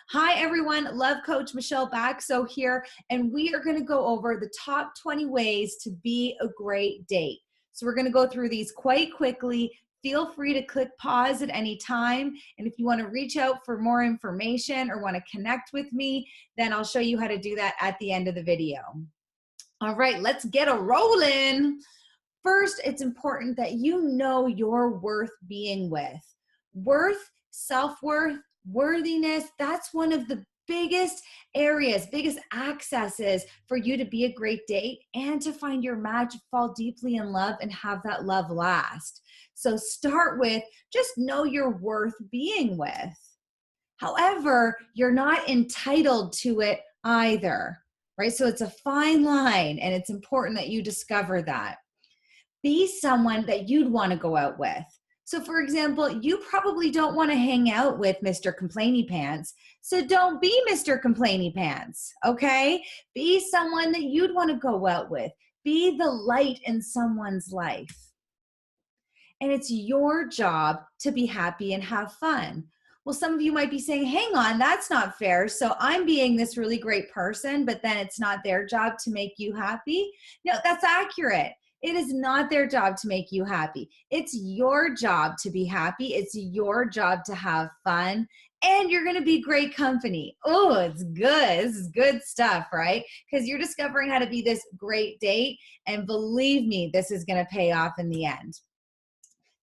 Hi, everyone. Love Coach Michelle Baxo here, and we are going to go over the top 20 ways to be a great date. So we're going to go through these quite quickly. Feel free to click pause at any time, and if you want to reach out for more information or want to connect with me, then I'll show you how to do that at the end of the video. All right, let's get a rolling. First, it's important that you know you're worth being with. Worth, self-worth, worthiness, that's one of the biggest areas, biggest accesses for you to be a great date and to find your match, fall deeply in love, and have that love last. So start with just know you're worth being with. However, you're not entitled to it either, right? So it's a fine line, and it's important that you discover that. Be someone that you'd want to go out with. So for example, you probably don't want to hang out with Mr. Complainy Pants, so don't be Mr. Complainy Pants, okay? Be someone that you'd want to go out with. Be the light in someone's life. And it's your job to be happy and have fun. Well, some of you might be saying, hang on, that's not fair. So I'm being this really great person, but then it's not their job to make you happy. No, that's accurate. It is not their job to make you happy. It's your job to be happy. It's your job to have fun, and you're going to be great company. Oh, it's good. This is good stuff, right? Because you're discovering how to be this great date, and believe me, this is going to pay off in the end.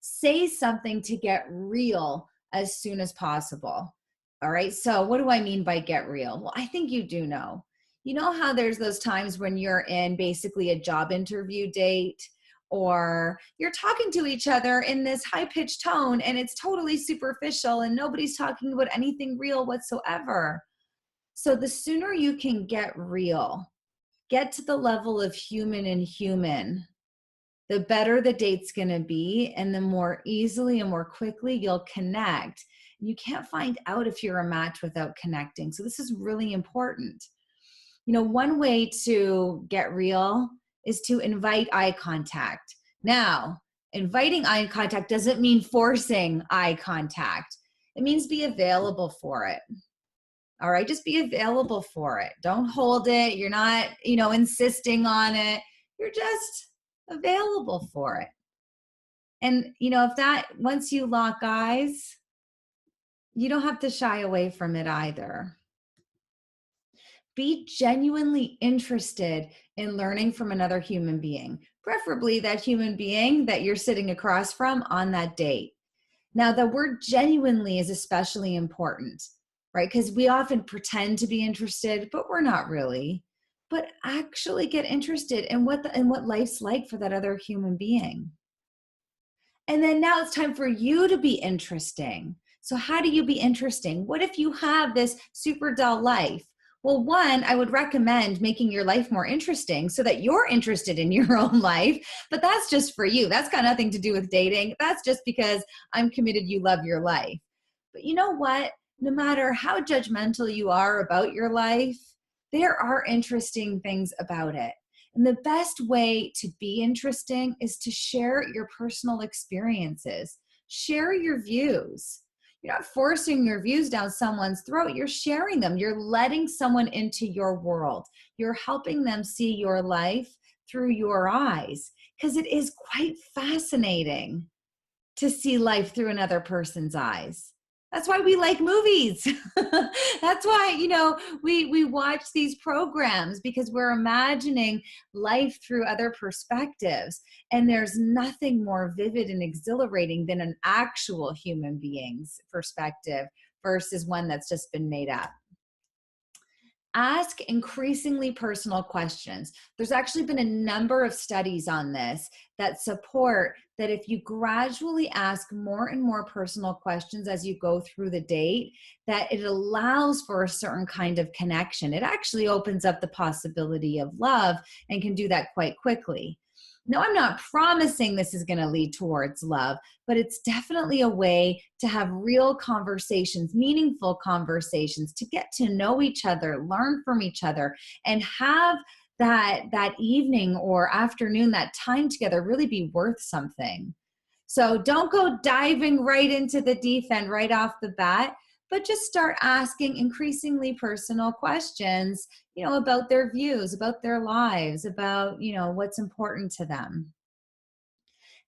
Say something to get real as soon as possible. All right, so what do I mean by get real? Well, I think you do know. You know how there's those times when you're in basically a job interview date, or you're talking to each other in this high-pitched tone and it's totally superficial and nobody's talking about anything real whatsoever. So the sooner you can get real, get to the level of human and human, the better the date's going to be, and the more easily and more quickly you'll connect. You can't find out if you're a match without connecting. So this is really important. You know, one way to get real is to invite eye contact. Now, inviting eye contact doesn't mean forcing eye contact. It means be available for it. All right, just be available for it. Don't hold it. You're not, insisting on it. You're just available for it. And, once you lock eyes, you don't have to shy away from it either. Be genuinely interested in learning from another human being, preferably that human being that you're sitting across from on that date. Now, the word genuinely is especially important, right? Because we often pretend to be interested, but we're not really. But actually get interested in what life's like for that other human being. And then now it's time for you to be interesting. So how do you be interesting? What if you have this super dull life? Well, one, I would recommend making your life more interesting so that you're interested in your own life, but that's just for you. That's got nothing to do with dating. That's just because I'm committed you love your life. But you know what? No matter how judgmental you are about your life, there are interesting things about it. And the best way to be interesting is to share your personal experiences. Share your views. You're not forcing your views down someone's throat. You're sharing them. You're letting someone into your world. You're helping them see your life through your eyes, because it is quite fascinating to see life through another person's eyes. That's why we like movies. That's why, we watch these programs, because we're imagining life through other perspectives. And there's nothing more vivid and exhilarating than an actual human being's perspective versus one that's just been made up. Ask increasingly personal questions. There's actually been a number of studies on this that support that if you gradually ask more and more personal questions as you go through the date, that it allows for a certain kind of connection. It actually opens up the possibility of love and can do that quite quickly. Now, I'm not promising this is going to lead towards love, but it's definitely a way to have real conversations, meaningful conversations, to get to know each other, learn from each other, and have that evening or afternoon, that time together really be worth something. So don't go diving right into the deep end right off the bat, but just start asking increasingly personal questions, about their views, about their lives, about, what's important to them.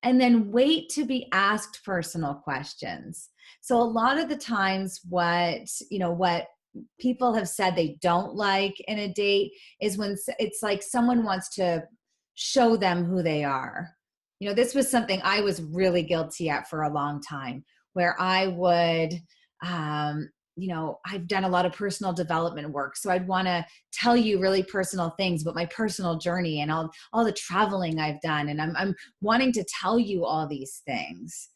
And then wait to be asked personal questions. So a lot of the times what people have said they don't like in a date is when it's like someone wants to show them who they are. This was something I was really guilty at for a long time, where I would I've done a lot of personal development work. So I'd want to tell you really personal things about my personal journey and all the traveling I've done. And I'm wanting to tell you all these things.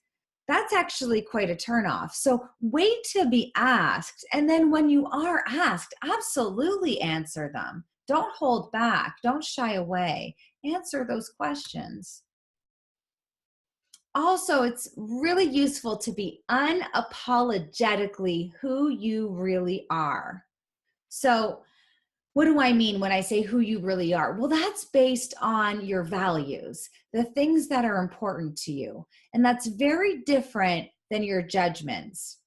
That's actually quite a turnoff. So wait to be asked. And then when you are asked, absolutely answer them. Don't hold back. Don't shy away. Answer those questions. Also, it's really useful to be unapologetically who you really are. So, what do I mean when I say who you really are? Well, that's based on your values, the things that are important to you. And that's very different than your judgments.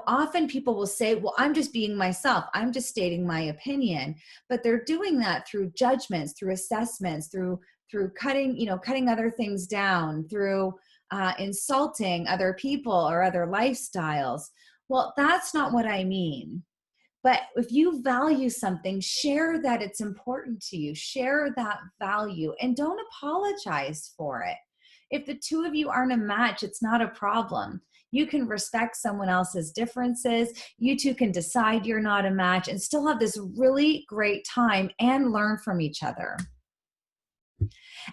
Often people will say, well, I'm just being myself. I'm just stating my opinion. But they're doing that through judgments, through assessments, through cutting other things down, through insulting other people or other lifestyles. Well, that's not what I mean. But if you value something, share that it's important to you, share that value, and don't apologize for it. If the two of you aren't a match, it's not a problem. You can respect someone else's differences. You two can decide you're not a match and still have this really great time and learn from each other.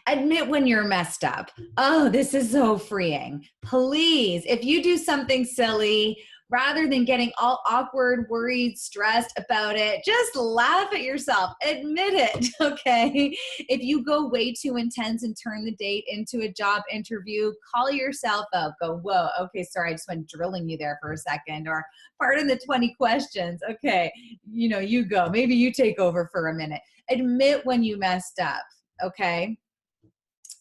Admit when you're messed up. Oh, this is so freeing. Please, if you do something silly, rather than getting all awkward, worried, stressed about it, just laugh at yourself. Admit it, okay? If you go way too intense and turn the date into a job interview, call yourself up. Go, whoa, okay, sorry, I just went drilling you there for a second. Or pardon the 20 questions. Okay, you go. Maybe you take over for a minute. Admit when you messed up, okay?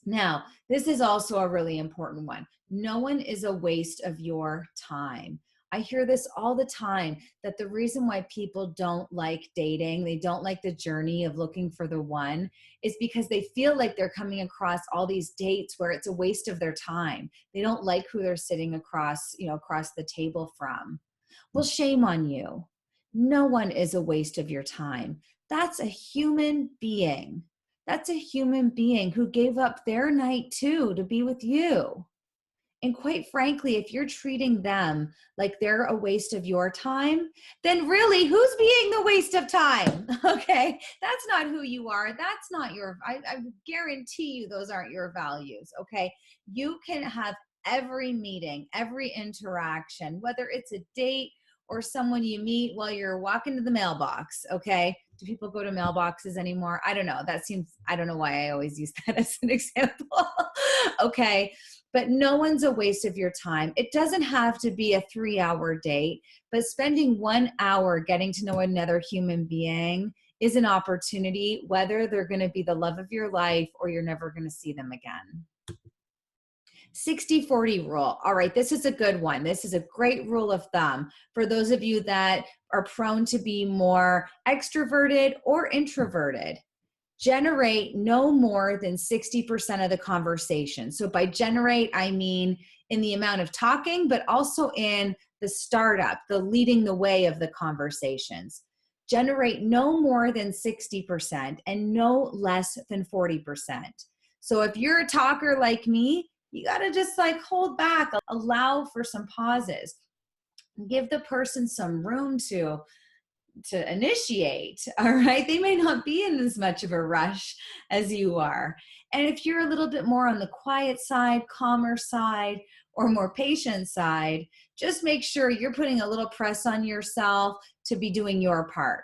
Now, this is also a really important one. No one is a waste of your time. I hear this all the time, that the reason why people don't like dating, they don't like the journey of looking for the one, is because they feel like they're coming across all these dates where it's a waste of their time. They don't like who they're sitting across the table from. Well, shame on you. No one is a waste of your time. That's a human being. That's a human being who gave up their night too to be with you. And quite frankly, if you're treating them like they're a waste of your time, then really, who's being the waste of time? Okay, that's not who you are. That's not I guarantee you those aren't your values, okay? You can have every meeting, every interaction, whether it's a date or someone you meet while you're walking to the mailbox, okay? Do people go to mailboxes anymore? I don't know. I don't know why I always use that as an example. Okay. But no one's a waste of your time. It doesn't have to be a 3-hour date, but spending 1 hour getting to know another human being is an opportunity, whether they're going to be the love of your life or you're never going to see them again. 60-40 rule. All right, this is a good one. This is a great rule of thumb for those of you that are prone to be more extroverted or introverted. Generate no more than 60% of the conversation. So by generate, I mean in the amount of talking, but also in the startup, the leading the way of the conversations. Generate no more than 60% and no less than 40%. So if you're a talker like me, you got to just hold back, allow for some pauses, give the person some room to initiate. All right. They may not be in as much of a rush as you are. And if you're a little bit more on the quiet side, calmer side, or more patient side, just make sure you're putting a little press on yourself to be doing your part.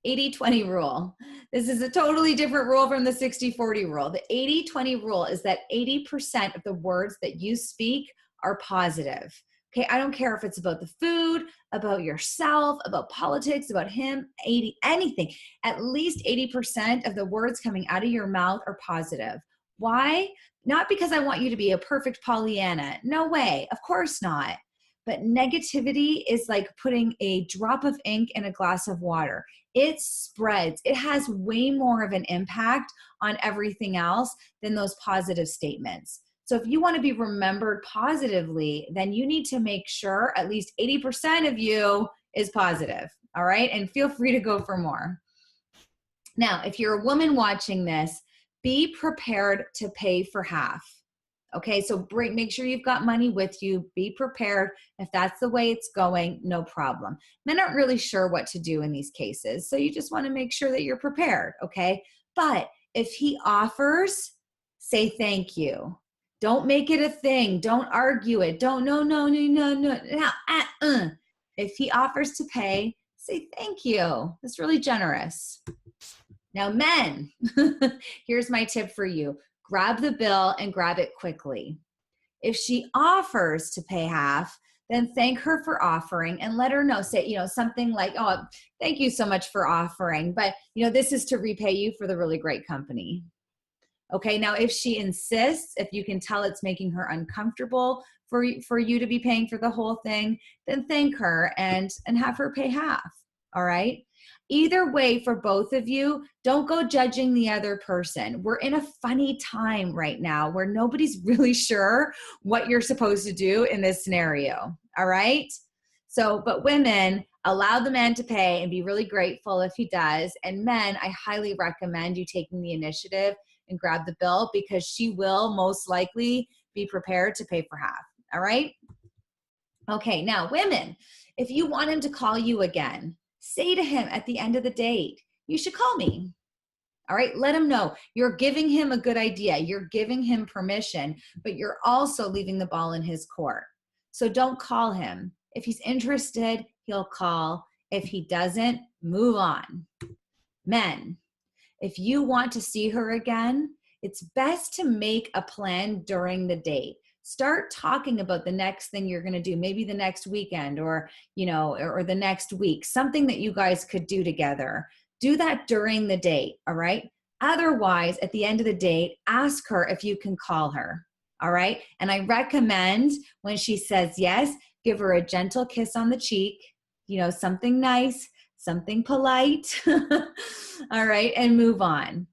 80-20 rule. This is a totally different rule from the 60-40 rule. The 80-20 rule is that 80% of the words that you speak are positive. Okay, I don't care if it's about the food, about yourself, about politics, about him, anything. At least 80% of the words coming out of your mouth are positive. Why? Not because I want you to be a perfect Pollyanna. No way. Of course not. But negativity is like putting a drop of ink in a glass of water. It spreads. It has way more of an impact on everything else than those positive statements. So if you want to be remembered positively, then you need to make sure at least 80% of you is positive. All right. And feel free to go for more. Now, if you're a woman watching this, be prepared to pay for half. Okay, so make sure you've got money with you. Be prepared. If that's the way it's going, no problem. Men aren't really sure what to do in these cases, so you just want to make sure that you're prepared, okay? But if he offers, say thank you. Don't make it a thing. Don't argue it. Don't, no. If he offers to pay, say thank you. That's really generous. Now, men, here's my tip for you. Grab the bill and grab it quickly. If she offers to pay half, then thank her for offering and let her know, say, something like, oh, thank you so much for offering, but this is to repay you for the really great company. Okay, now if she insists, if you can tell it's making her uncomfortable for you to be paying for the whole thing, then thank her and have her pay half, all right? Either way, for both of you, don't go judging the other person. We're in a funny time right now where nobody's really sure what you're supposed to do in this scenario, all right? So, but women, allow the man to pay and be really grateful if he does. And men, I highly recommend you taking the initiative and grab the bill because she will most likely be prepared to pay for half, all right? Okay, now women, if you want him to call you again, say to him at the end of the date, you should call me. All right, let him know. You're giving him a good idea. You're giving him permission, but you're also leaving the ball in his court. So don't call him. If he's interested, he'll call. If he doesn't, move on. Men, if you want to see her again, it's best to make a plan during the date. Start talking about the next thing you're going to do, maybe the next weekend or the next week, something that you guys could do together. Do that during the date, all right? Otherwise, at the end of the date, ask her if you can call her, all right? And I recommend when she says yes, give her a gentle kiss on the cheek, something nice, something polite, all right, and move on.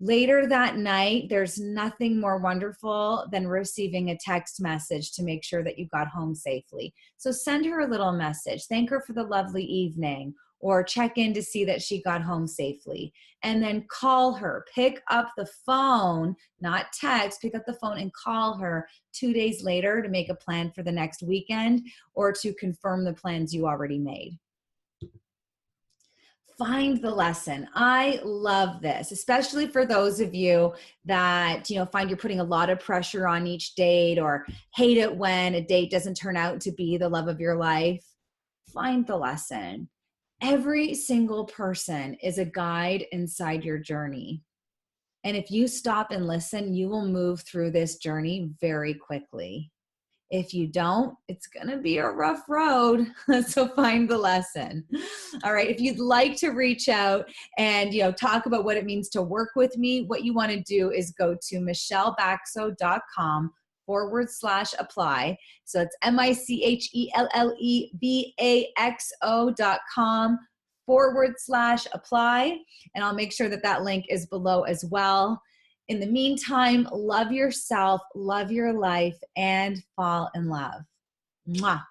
Later that night, there's nothing more wonderful than receiving a text message to make sure that you got home safely. So send her a little message. Thank her for the lovely evening or check in to see that she got home safely. And then call her. Pick up the phone, not text. Pick up the phone and call her 2 days later to make a plan for the next weekend or to confirm the plans you already made. Find the lesson. I love this, especially for those of you that, find you're putting a lot of pressure on each date or hate it when a date doesn't turn out to be the love of your life. Find the lesson. Every single person is a guide inside your journey. And if you stop and listen, you will move through this journey very quickly. If you don't, it's going to be a rough road. So find the lesson. All right. If you'd like to reach out and, talk about what it means to work with me, what you want to do is go to michellebaxo.com/apply. So it's MICHELLEBAXO.com/apply. And I'll make sure that link is below as well. In the meantime, love yourself, love your life, and fall in love. Mwah.